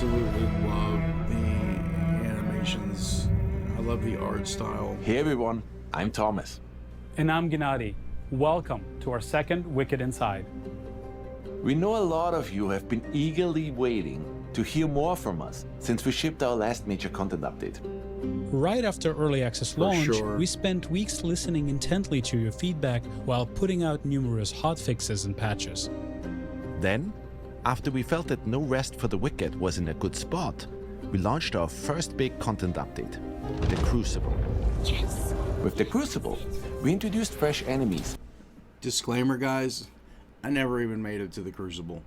absolutely love the animations. I love the art style. Hey everyone, I'm Thomas. And I'm Gennady. Welcome to our second Wicked Inside. We know a lot of you have been eagerly waiting to hear more from us since we shipped our last major content update. Right after early access launch, sure. we spent weeks listening intently to your feedback while putting out numerous hotfixes and patches. Then, after we felt that No Rest for the Wicked was in a good spot, we launched our first big content update, the Crucible. Yes. With the Crucible, we introduced fresh enemies. Disclaimer, guys, I never even made it to the Crucible.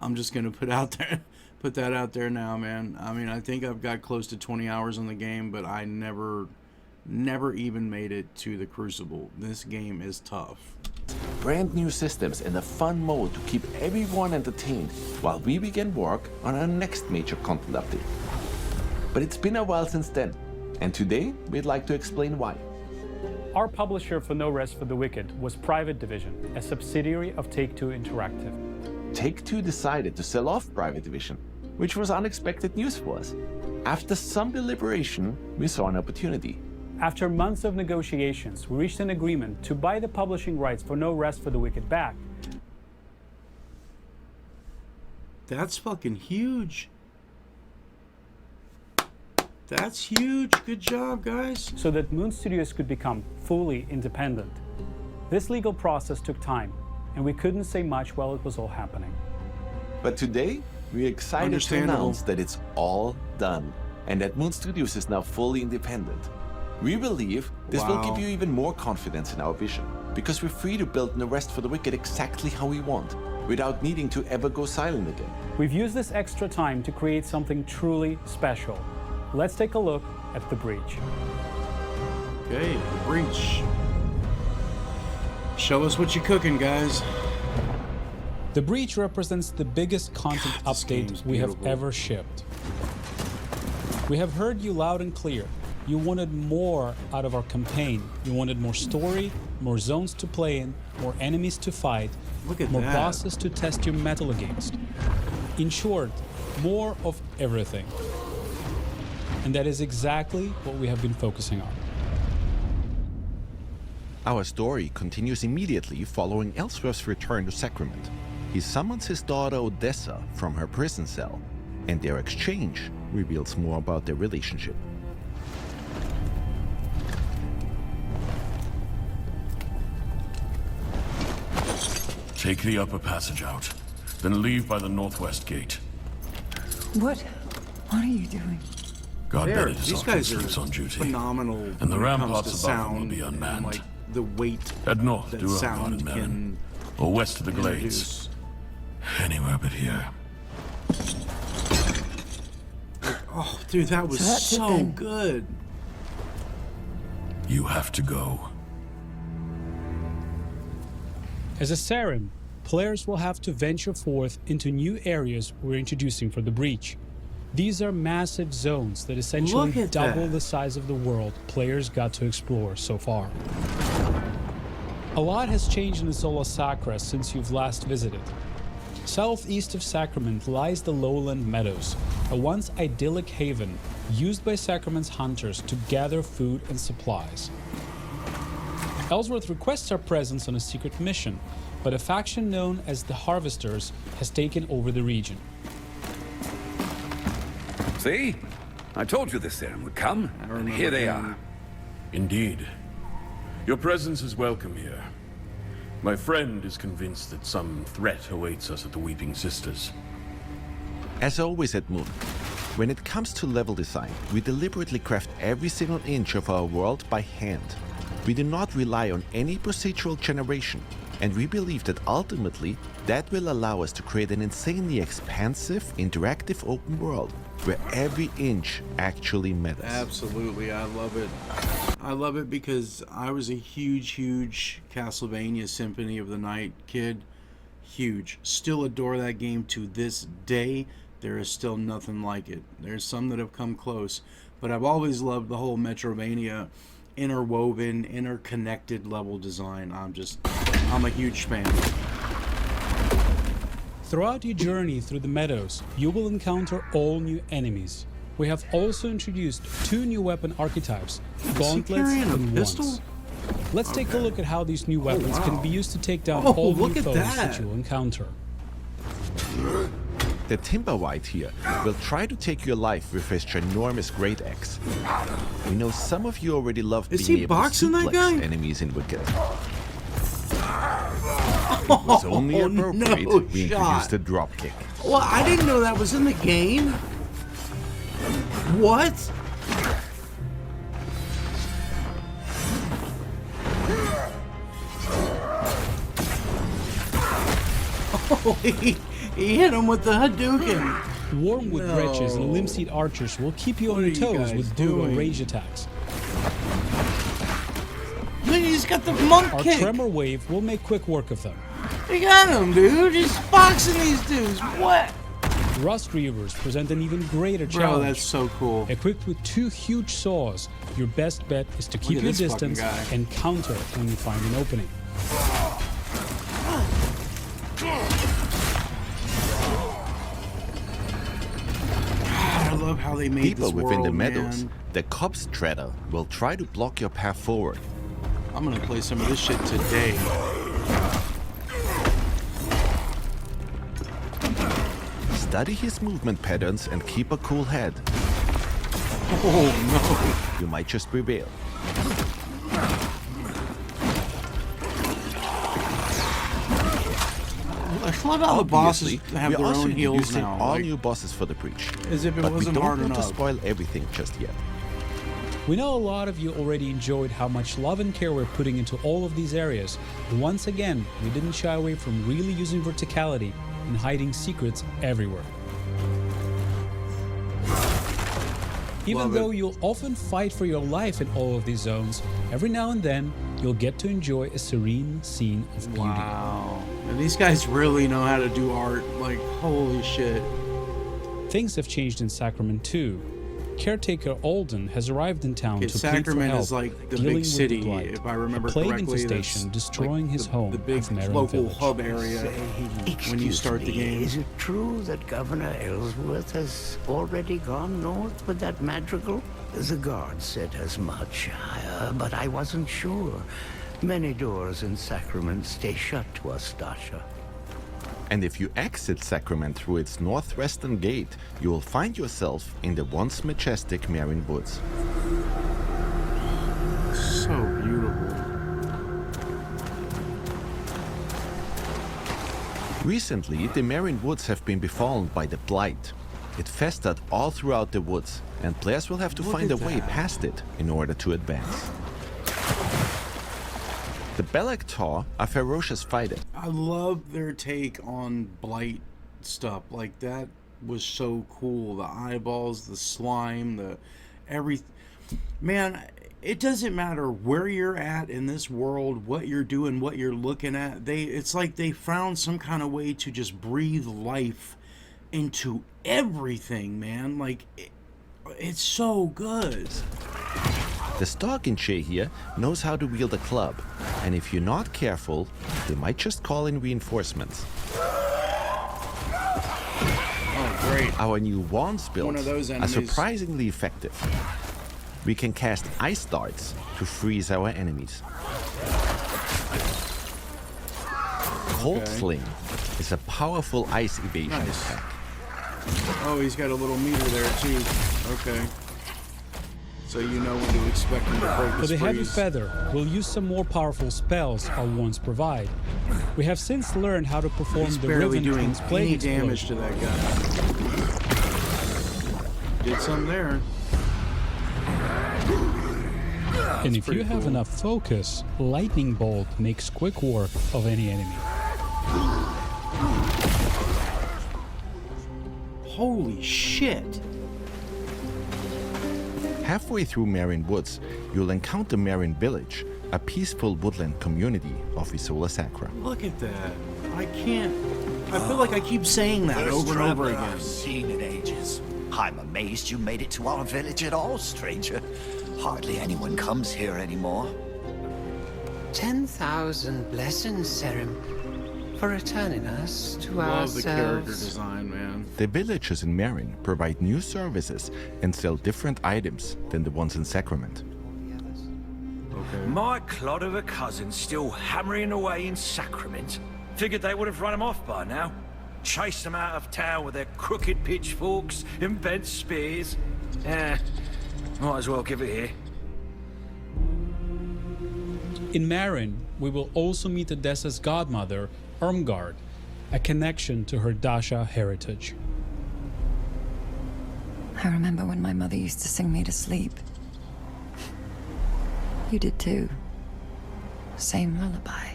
I'm just gonna put that out there now, man. I mean, I think I've got close to 20 hours on the game, but I never even made it to the Crucible. This game is tough. Brand new systems and a fun mode to keep everyone entertained while we begin work on our next major content update. But it's been a while since then, and today we'd like to explain why. Our publisher for No Rest for the Wicked was Private Division, a subsidiary of Take-Two Interactive. Take-Two decided to sell off Private Division, which was unexpected news for us. After some deliberation, we saw an opportunity. After months of negotiations, we reached an agreement to buy the publishing rights for No Rest for the Wicked back. That's fucking huge. That's huge. Good job, guys. So that Moon Studios could become fully independent. This legal process took time, and we couldn't say much while it was all happening. But today, we're excited to announce that it's all done, and that Moon Studios is now fully independent. We believe this will give you even more confidence in our vision, because we're free to build No Rest for the Wicked exactly how we want, without needing to ever go silent again. We've used this extra time to create something truly special. Let's take a look at The Breach. Okay, The Breach. Show us what you're cooking, guys. The Breach represents the biggest content update we have ever shipped. We have heard you loud and clear. You wanted more out of our campaign. You wanted more story, more zones to play in, more enemies to fight, more bosses to test your mettle against. In short, more of everything. And that is exactly what we have been focusing on. Our story continues immediately following Ellsworth's return to Sacrament. He summons his daughter Odessa from her prison cell, and their exchange reveals more about their relationship. Take the upper passage out, then leave by the northwest gate. What are you doing? God Bennett is These often guys are sleeps on duty, phenomenal. and the when it comes ramparts to above them will sound be and, unmanned. like, the weight Head north that to sound Urban can or west of the glades. introduce. Anywhere but here. Oh, dude, that was so good. You have to go. As a Sarim, players will have to venture forth into new areas we're introducing for The Breach. These are massive zones that essentially double the size of the world players got to explore so far. A lot has changed in the Zola Sacra since you've last visited. Southeast of Sacrament lies the Lowland Meadows, a once idyllic haven used by Sacrament's hunters to gather food and supplies. Ellsworth requests our presence on a secret mission, but a faction known as the Harvesters has taken over the region. See? I told you this Sarim would come, and here they are. Indeed. Your presence is welcome here. My friend is convinced that some threat awaits us at the Weeping Sisters. As always at Moon, when it comes to level design, we deliberately craft every single inch of our world by hand. We do not rely on any procedural generation, and we believe that ultimately that will allow us to create an insanely expansive, interactive open world where every inch actually matters. Absolutely, I love it. I love it because I was a huge Castlevania Symphony of the Night kid. Huge. Still adore that game to this day. There is still nothing like it. There's some that have come close, but I've always loved the whole Metrovania interwoven, interconnected level design. I'm a huge fan. Throughout your journey through the meadows, you will encounter all new enemies. We have also introduced 2 new weapon archetypes, gauntlets and wands. Let's take a look at how these new weapons can be used to take down all new foes that you'll encounter. The Timberwhite here will try to take your life with his ginormous great axe. We know some of you already love being able to suplex enemies in Wicked. It was only appropriate we introduced the dropkick. Well, I didn't know that was in the game. What? Oh, he hit him with the Hadouken. Wormwood wretches and linseed archers will keep you on your toes with dual range attacks. Look, he's got the monk Our kick. tremor wave will make quick work of them. You got him, dude. He's boxing these dudes. What? Rust Reavers present an even greater challenge. Bro, that's so cool. Equipped with 2 huge saws, your best bet is to keep your distance and counter when you find an opening. I love how they made People this world, within the meadows, man. the Cob's Treader will try to block your path forward. I'm gonna play some of this shit today. Study his movement patterns and keep a cool head. Oh You might just prevail. no! I love how the bosses have we're their also own heals introducing now. all Like, new bosses for the breach. as if it But we wasn't don't hard want to enough. spoil everything just yet. We know a lot of you already enjoyed how much love and care we're putting into all of these areas. But once again, we didn't shy away from really using verticality and hiding secrets everywhere. Even though you'll often fight for your life in all of these zones, every now and then you'll get to enjoy a serene scene of beauty. wow. And these guys really know how to do art. Like, holy shit. Things have changed in Sacrament too. Caretaker Alden has arrived in town to plead for Sacrament help, is like the dealing big with city, the blight, if I remember a plague correctly. infestation That's destroying like his home the big of Merrin local Village. hub area when you start the game. Is it true that Governor Ellsworth has already gone north with that madrigal? The guard said as much, but I wasn't sure. Many doors in Sacrament stay shut to us, Dasha. And if you exit Sacrament through its northwestern gate, you will find yourself in the once majestic Merrin Woods. So beautiful. Recently, the Merrin Woods have been befallen by the blight. It festered all throughout the woods, and players will have to find a way past it in order to advance. The Belactor are ferocious fighters. I love their take on blight stuff. Like, that was so cool. The eyeballs, the slime, the everything. Man, it doesn't matter where you're at in this world, what you're doing, what you're looking at. It's like they found some kind of way to just breathe life into everything, man. Like, it's so good. The Stalkinche here knows how to wield a club, and if you're not careful, they might just call in reinforcements. Oh, great. Our new wands builds those are enemies. surprisingly effective. We can cast ice darts to freeze our enemies. Cold Sling is a powerful ice evasion attack. Oh, he's got a little meter there too. Okay. So you know when to expect him to break For his the heavy freeze. feather, we'll use some more powerful spells our wands provide. We have since learned how to perform He's the barely Riven doing King's Plague any damage explosion. to that guy. Did some there. And if you pretty have cool. enough focus, Lightning Bolt makes quick work of any enemy. Holy shit. Halfway through Merrin Woods, you'll encounter Merrin Village, a peaceful woodland community of Isola Sacra. Look at that. I can't. I feel like I keep saying that over and over again. I've seen in ages. I'm amazed you made it to our village at all, stranger. Hardly anyone comes here anymore. 10,000 blessings, Serim. for returning us to Love ourselves. the character design, man. The villages in Marin provide new services and sell different items than the ones in Sacrament. Okay. My clod of a cousin's still hammering away in Sacrament. Figured they would have run him off by now. Chased them out of town with their crooked pitchforks and bent spears. Might as well give it here. In Marin, we will also meet Odessa's godmother, Irmgard, a connection to her Dasha heritage. I remember when my mother used to sing me to sleep. You did too. Same lullaby.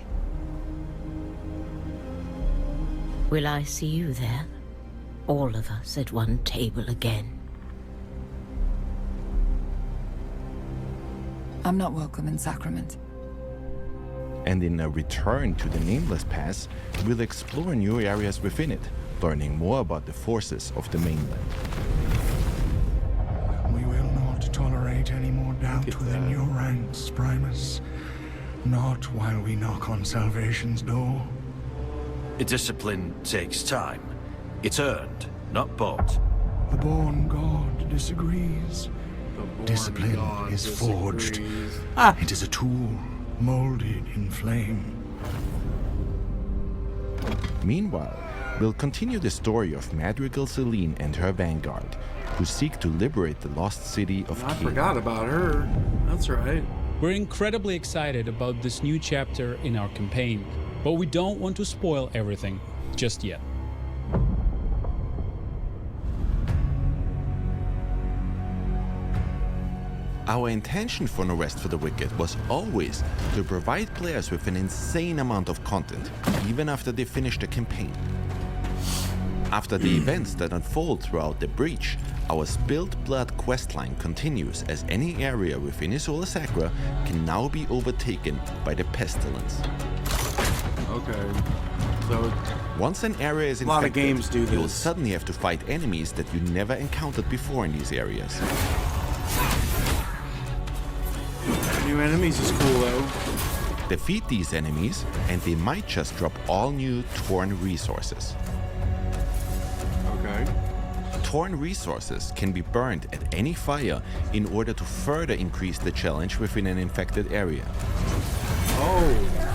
Will I see you there? All of us at one table again. I'm not welcome in Sacrament. And in a return to the Nameless Pass, we'll explore new areas within it, learning more about the forces of the mainland. We will not tolerate any more doubt within your ranks, Primus. Not while we knock on salvation's door. Discipline takes time. It's earned, not bought. The born god disagrees. Discipline is forged. It is a tool, molded in flame. Meanwhile, we'll continue the story of Madrigal Celine and her vanguard, who seek to liberate the lost city of I Kiev. forgot about her. That's right. We're incredibly excited about this new chapter in our campaign, but we don't want to spoil everything just yet. Our intention for No Rest for the Wicked was always to provide players with an insane amount of content, even after they finish the campaign. After the events that unfold throughout the Breach, our Spilled Blood questline continues as any area within Isola Sacra can now be overtaken by the Pestilence. Okay. So once an area is a lot infected, of games do you'll this. suddenly have to fight enemies that you never encountered before in these areas. New enemies is cool though. Defeat these enemies, and they might just drop all new Torn resources. Okay. Torn resources can be burned at any fire in order to further increase the challenge within an infected area. Oh.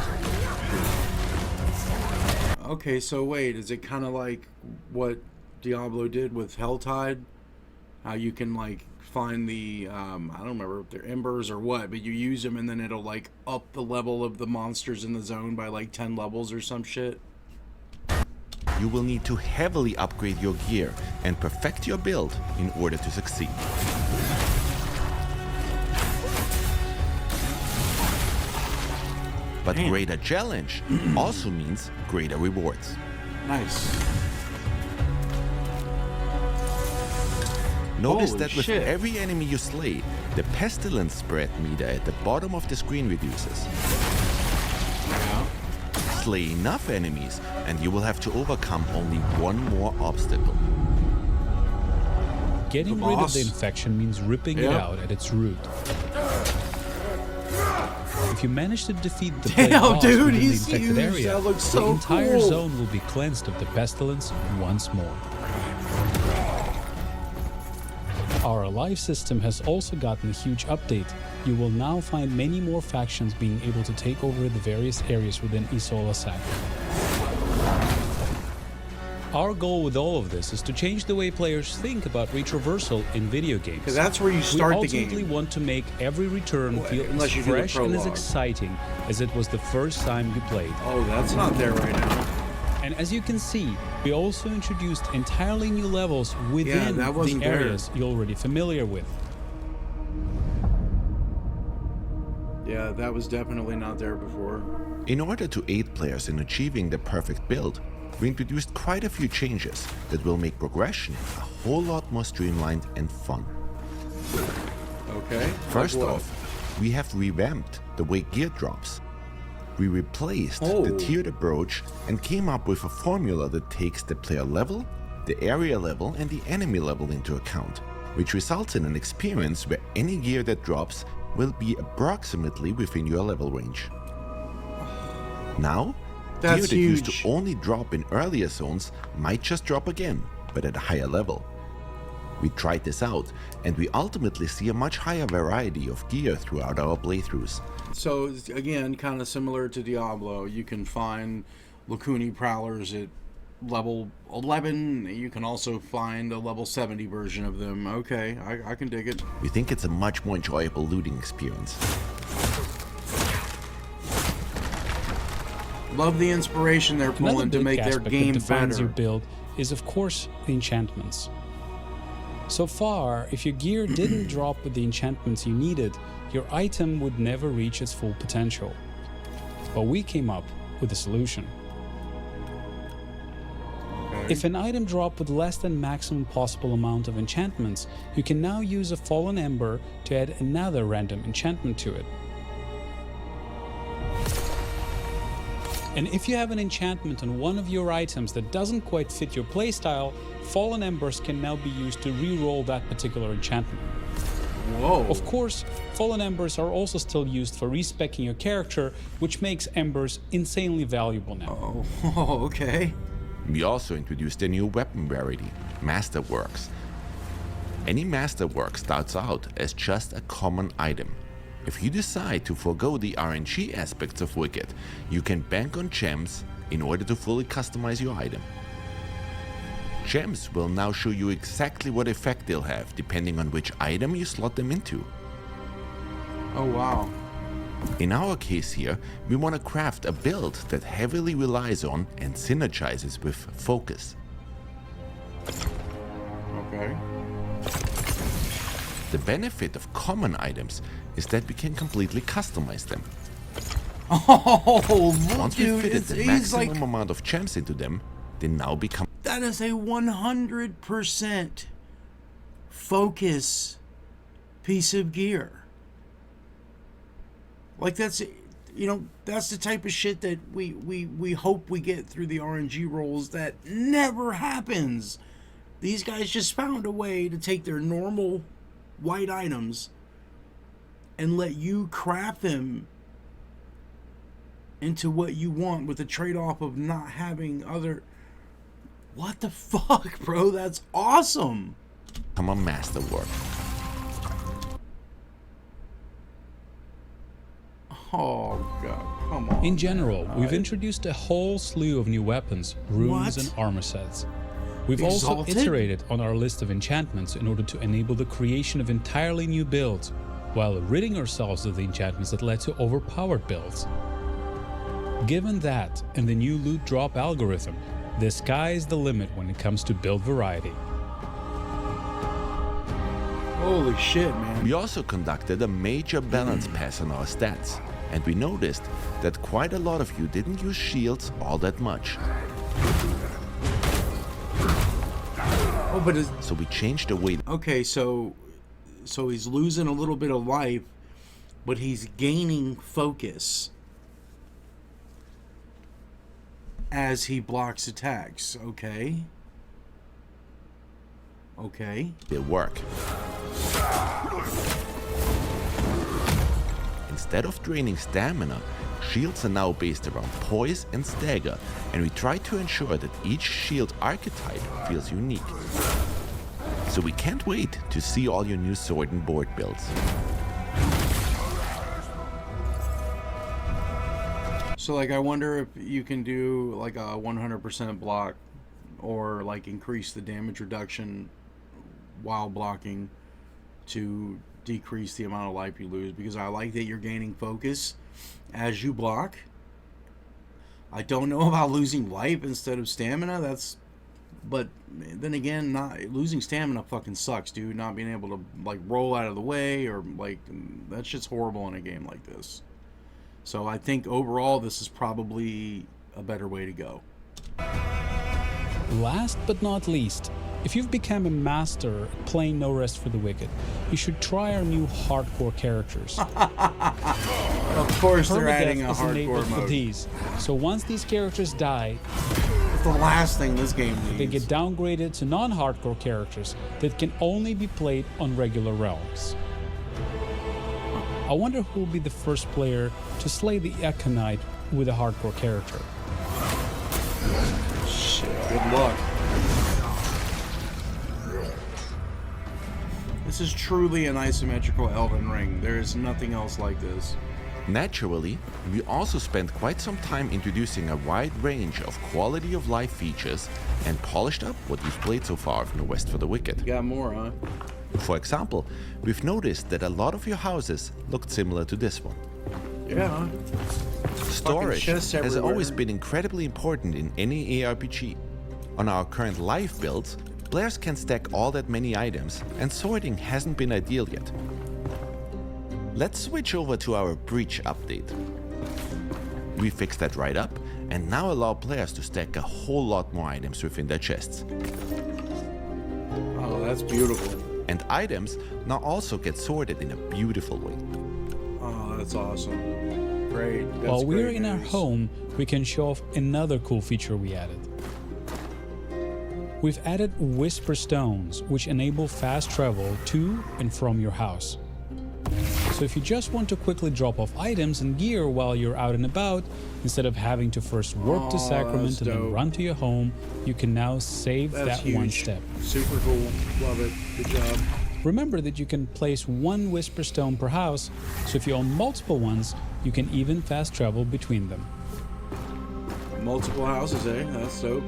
Okay, so wait, is it kind of like what Diablo did with Helltide? How you can like find the, I don't remember if they're embers or what, but you use them and then it'll like up the level of the monsters in the zone by like 10 levels or some shit? You will need to heavily upgrade your gear and perfect your build in order to succeed. But greater challenge also means greater rewards. Nice. Notice Holy that with shit. every enemy you slay, the pestilence spread meter at the bottom of the screen reduces. Yeah. Slay enough enemies and you will have to overcome only one more obstacle. Getting rid of the infection means ripping it out at its root. If you manage to defeat the big boss dude, within the he's infected huge. area, That looks the so entire cool. zone will be cleansed of the pestilence once more. Our Alive system has also gotten a huge update. You will now find many more factions being able to take over the various areas within Isola Sacra. Our goal with all of this is to change the way players think about retraversal in video games. 'Cause that's where you start the game. We ultimately want to make every return feel unless as you do the fresh and as prologue. exciting as it was the first time you played. Oh, that's not there right now. And as you can see, we also introduced entirely new levels within that the wasn't there. areas you're already familiar with. Yeah, that was definitely not there before. In order to aid players in achieving the perfect build, we introduced quite a few changes that will make progression a whole lot more streamlined and fun. Okay. First like what? off, we have revamped the way gear drops. We replaced the tiered approach and came up with a formula that takes the player level, the area level, and the enemy level into account, which results in an experience where any gear that drops will be approximately within your level range. Now, Gear that used to only drop in earlier zones might just drop again, but at a higher level. We tried this out, and we ultimately see a much higher variety of gear throughout our playthroughs. So again, kind of similar to Diablo, you can find Lacuni Prowlers at level 11. You can also find a level 70 version of them. Okay, I can dig it. We think it's a much more enjoyable looting experience. Love the inspiration they're pulling to make their game that defines better. Your build is, of course, the enchantments. So far, if your gear didn't drop with the enchantments you needed, your item would never reach its full potential. But we came up with a solution. Okay. If an item dropped with less than maximum possible amount of enchantments, you can now use a Fallen Ember to add another random enchantment to it. And if you have an enchantment on one of your items that doesn't quite fit your playstyle, Fallen Embers can now be used to re-roll that particular enchantment. Whoa. Of course, Fallen Embers are also still used for respecking your character, which makes Embers insanely valuable now. Oh, okay. We also introduced a new weapon rarity, Masterworks. Any Masterwork starts out as just a common item. If you decide to forego the RNG aspects of Wicked, you can bank on gems in order to fully customize your item. Gems will now show you exactly what effect they'll have depending on which item you slot them into. Oh wow. In our case here, we want to craft a build that heavily relies on and synergizes with focus. Okay. The benefit of common items is that we can completely customize them. Oh, look, Once we dude, fitted the he's maximum like, amount of gems into them, they now become... that is a 100% focus piece of gear. Like that's, you know, that's the type of shit that we hope we get through the RNG rolls that never happens. These guys just found a way to take their normal white items and let you craft them into what you want with the trade-off of not having other... What the fuck, bro? That's awesome. Come on, Masterwork. Oh god, come on. In general, we've introduced a whole slew of new weapons, runes, and armor sets. We've also iterated on our list of enchantments in order to enable the creation of entirely new builds, while ridding ourselves of the enchantments that led to overpowered builds. Given that and the new loot drop algorithm, the sky is the limit when it comes to build variety. Holy shit, man. We also conducted a major balance pass on our stats, and we noticed that quite a lot of you didn't use shields all that much. Oh, but so we changed the way... Okay, so he's losing a little bit of life, but he's gaining focus as he blocks attacks. Okay. Okay. They work. Instead of draining stamina, shields are now based around poise and stagger, and we try to ensure that each shield archetype feels unique. So we can't wait to see all your new sword and board builds. So like I wonder if you can do like a 100% block or like increase the damage reduction while blocking to decrease the amount of life you lose, because I like that you're gaining focus as you block. I don't know about losing life instead of stamina. But then again, not losing stamina fucking sucks, dude. Not being able to like roll out of the way or like that shit's horrible in a game like this. So I think overall this is probably a better way to go. Last but not least, if you've become a master at playing No Rest for the Wicked, you should try our new hardcore characters. Of course they're adding a hardcore mode. These. So once these characters die, it's the last thing this game needs. They get downgraded to non-hardcore characters that can only be played on regular realms. I wonder who will be the first player to slay the Econite with a hardcore character. Shit, good luck. This is truly an isometrical Elden Ring. There is nothing else like this. Naturally, we also spent quite some time introducing a wide range of quality of life features and polished up what we've played so far from the West for the Wicked. You got more, huh? For example, we've noticed that a lot of your houses looked similar to this one. Yeah. Storage has always been incredibly important in any ARPG. On our current live builds, players can stack all that many items, and sorting hasn't been ideal yet. Let's switch over to our Breach update. We fixed that right up, and now allow players to stack a whole lot more items within their chests. Oh, that's beautiful. And items now also get sorted in a beautiful way. Oh, that's awesome. Great. That's While we're great in our news. home, we can show off another cool feature we added. We've added Whisper Stones, which enable fast travel to and from your house. So if you just want to quickly drop off items and gear while you're out and about, instead of having to first warp to Sacrament and then run to your home, you can now save that one step. Super cool. Love it. Good job. Remember that you can place one Whisper Stone per house, so if you own multiple ones, you can even fast travel between them. Multiple houses, eh? That's dope.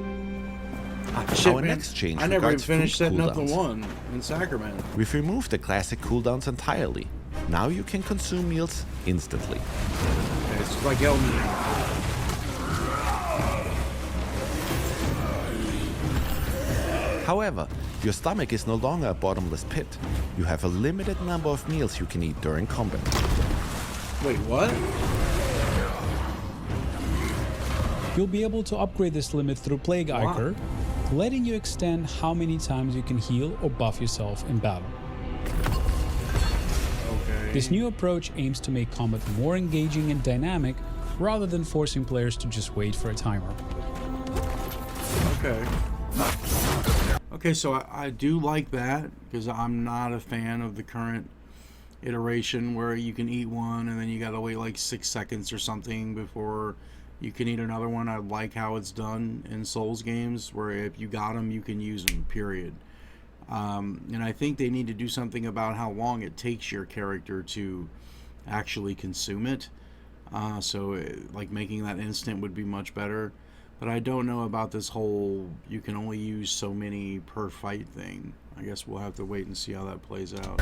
Our next change I never even regards finished food setting up the cooldowns. one in Sacrament. We've removed the classic cooldowns entirely. Now you can consume meals instantly. It's like Elden Ring. However, your stomach is no longer a bottomless pit. You have a limited number of meals you can eat during combat. Wait, what? You'll be able to upgrade this limit through Plague Ichor, letting you extend how many times you can heal or buff yourself in battle. Okay. This new approach aims to make combat more engaging and dynamic, rather than forcing players to just wait for a timer. Okay. Okay, so I do like that, because I'm not a fan of the current iteration where you can eat one and then you gotta wait like 6 seconds or something before you can eat another one. I like how it's done in Souls games, where if you got them, you can use them, period. And I think they need to do something about how long it takes your character to actually consume it. Like making that instant would be much better. But I don't know about this whole you can only use so many per fight thing. I guess we'll have to wait and see how that plays out.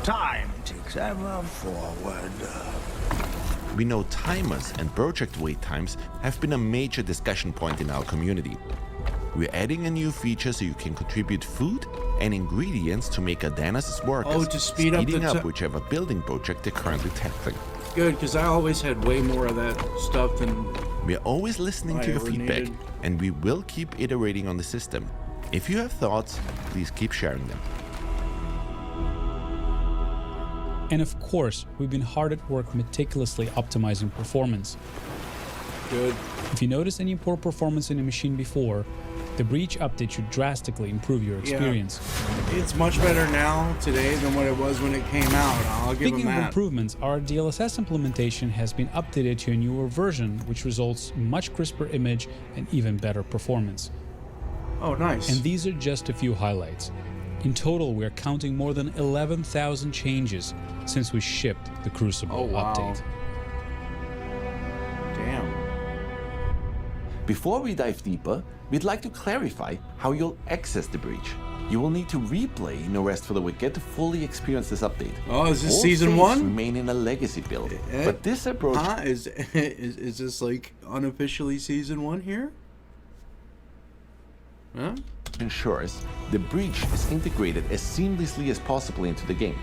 Time ticks ever forward. We know timers and project wait times have been a major discussion point in our community. We're adding a new feature so you can contribute food and ingredients to make Adanus' workers, to speed up whichever building project they're currently tackling. Good, because I always had way more of that stuff than We're always listening I to your ever feedback, needed. and we will keep iterating on the system. If you have thoughts, please keep sharing them. And of course, we've been hard at work meticulously optimizing performance. Good. If you noticed any poor performance in a machine before, the Breach update should drastically improve your experience. Yeah. It's much better now, today, than what it was when it came out. I'll give Speaking them of that. improvements, our DLSS implementation has been updated to a newer version, which results in much crisper image and even better performance. Oh, nice. And these are just a few highlights. In total, we're counting more than 11,000 changes since we shipped the Crucible update. Damn. Before we dive deeper, we'd like to clarify how you'll access the breach. You will need to replay No Rest for the Wicked to fully experience this update. Oh, is this All season saves 1? Remain in a legacy build, but this approach is this like unofficially season 1 here? Huh? ensures the breach is integrated as seamlessly as possible into the game.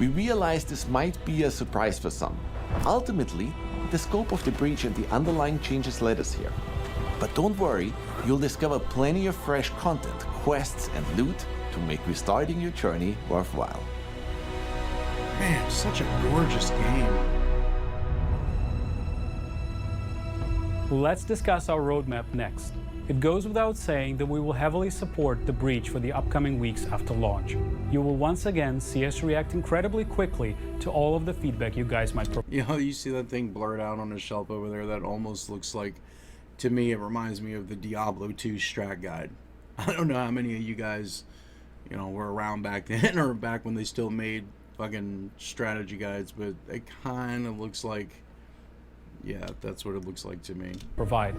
We realize this might be a surprise for some. Ultimately, the scope of the breach and the underlying changes led us here. But don't worry, you'll discover plenty of fresh content, quests, and loot to make restarting your journey worthwhile. Man, such a gorgeous game. Let's discuss our roadmap next. It goes without saying that we will heavily support the breach for the upcoming weeks after launch. You will once again see us react incredibly quickly to all of the feedback you guys might provide. You know, you see that thing blurred out on the shelf over there? That almost looks like, to me, it reminds me of the Diablo 2 strat guide. I don't know how many of you guys, you know, were around back then or back when they still made fucking strategy guides, but it kind of looks like, yeah, that's what it looks like to me. Provide.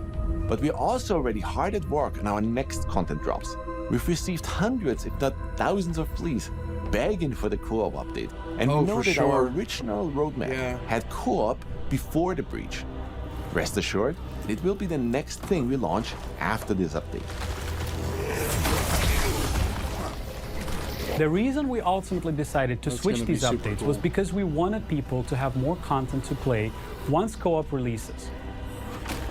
But we're also already hard at work on our next content drops. We've received hundreds, if not thousands of pleas begging for the co-op update. And we know that our original roadmap had co-op before the breach. Rest assured, it will be the next thing we launch after this update. The reason we ultimately decided to switch these updates was because we wanted people to have more content to play once co-op releases.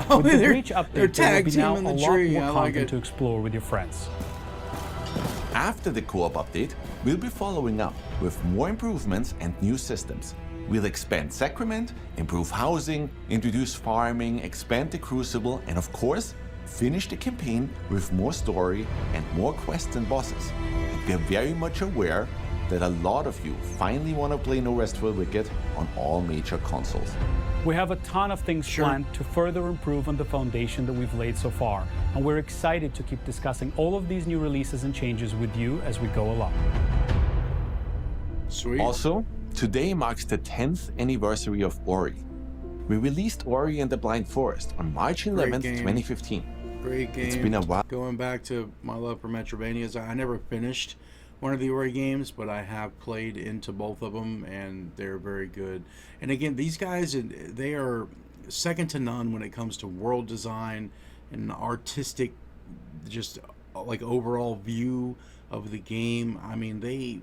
Oh, with the breach update, there will be now a lot more content to explore with your friends. After the co-op update, we'll be following up with more improvements and new systems. We'll expand Sacrament, improve housing, introduce farming, expand the Crucible, and of course, finish the campaign with more story and more quests and bosses. We're very much aware that a lot of you finally want to play No Rest for the Wicked on all major consoles. We have a ton of things planned to further improve on the foundation that we've laid so far, and we're excited to keep discussing all of these new releases and changes with you as we go along. Sweet. Also, today marks the 10th anniversary of Ori. We released Ori and the Blind Forest on March 11th, 2015. Great game. It's been a while. Going back to my love for Metroidvanias, I never finished one of the Ori games, but I have played into both of them, and they're very good. And again, these guys, they are second to none when it comes to world design and artistic, just like overall view of the game. I mean, they're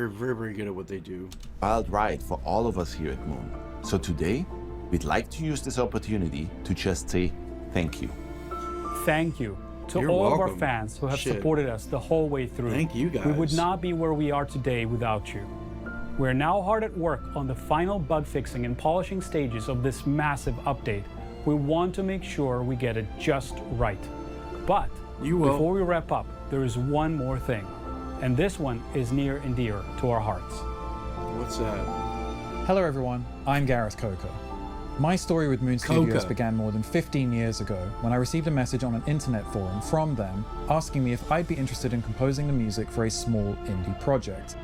very, very good at what they do. Wild ride for all of us here at Moon. So today, we'd like to use this opportunity to just say thank you. Thank you to all of our fans who have supported us the whole way through. Thank you guys. We would not be where we are today without you. We're now hard at work on the final bug fixing and polishing stages of this massive update. We want to make sure we get it just right. But before we wrap up, there is one more thing. And this one is near and dear to our hearts. What's that? Hello everyone, I'm Gareth Coker. My story with Moon Studios began more than 15 years ago when I received a message on an internet forum from them asking me if I'd be interested in composing the music for a small indie project.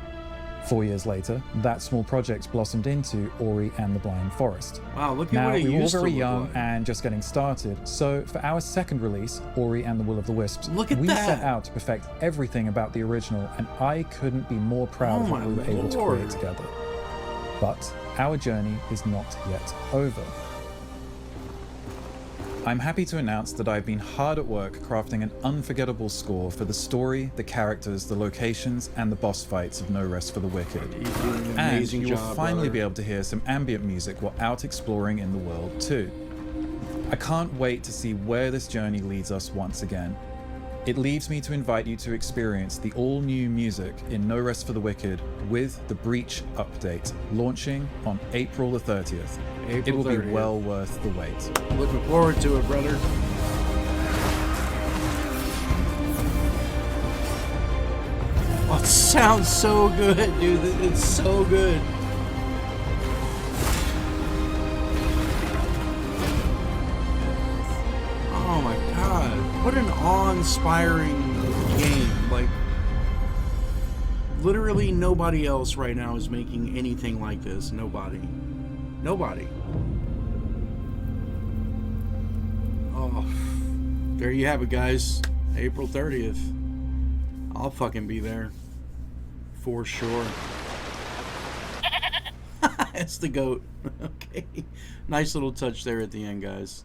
4 years later, that small project blossomed into Ori and the Blind Forest. Wow, look at now, what it we were all used to very look young like. and just getting started, so for our second release, Ori and the Will of the Wisps, Look at we that. set out to perfect everything about the original, and I couldn't be more proud of what we were able to create together. But our journey is not yet over. I'm happy to announce that I've been hard at work crafting an unforgettable score for the story, the characters, the locations, and the boss fights of No Rest for the Wicked. And you will finally be able to hear some ambient music while out exploring in the world too. I can't wait to see where this journey leads us once again. It leaves me to invite you to experience the all-new music in No Rest for the Wicked with the Breach update, launching on April the 30th. It will be well worth the wait. Looking forward to it, brother. Oh, it sounds so good, dude. It's so good. Oh my god. What an awe-inspiring game. Like, literally nobody else right now is making anything like this. Nobody. Nobody. Oh, there you have it, guys. April 30th. I'll fucking be there. For sure. It's the GOAT. Okay. Nice little touch there at the end, guys.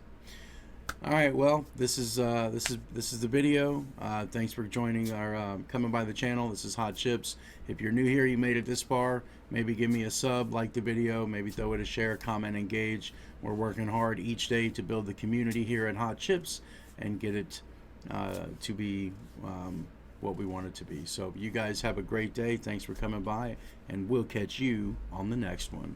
All right, well, this is the video. Thanks for joining our coming by the channel. This is HottChipzz. If you're new here, you made it this far, maybe give me a sub, like the video, maybe throw it a share, comment, engage. We're working hard each day to build the community here at HottChipzz and get it to be what we want it to be. So you guys have a great day. Thanks for coming by, and we'll catch you on the next one.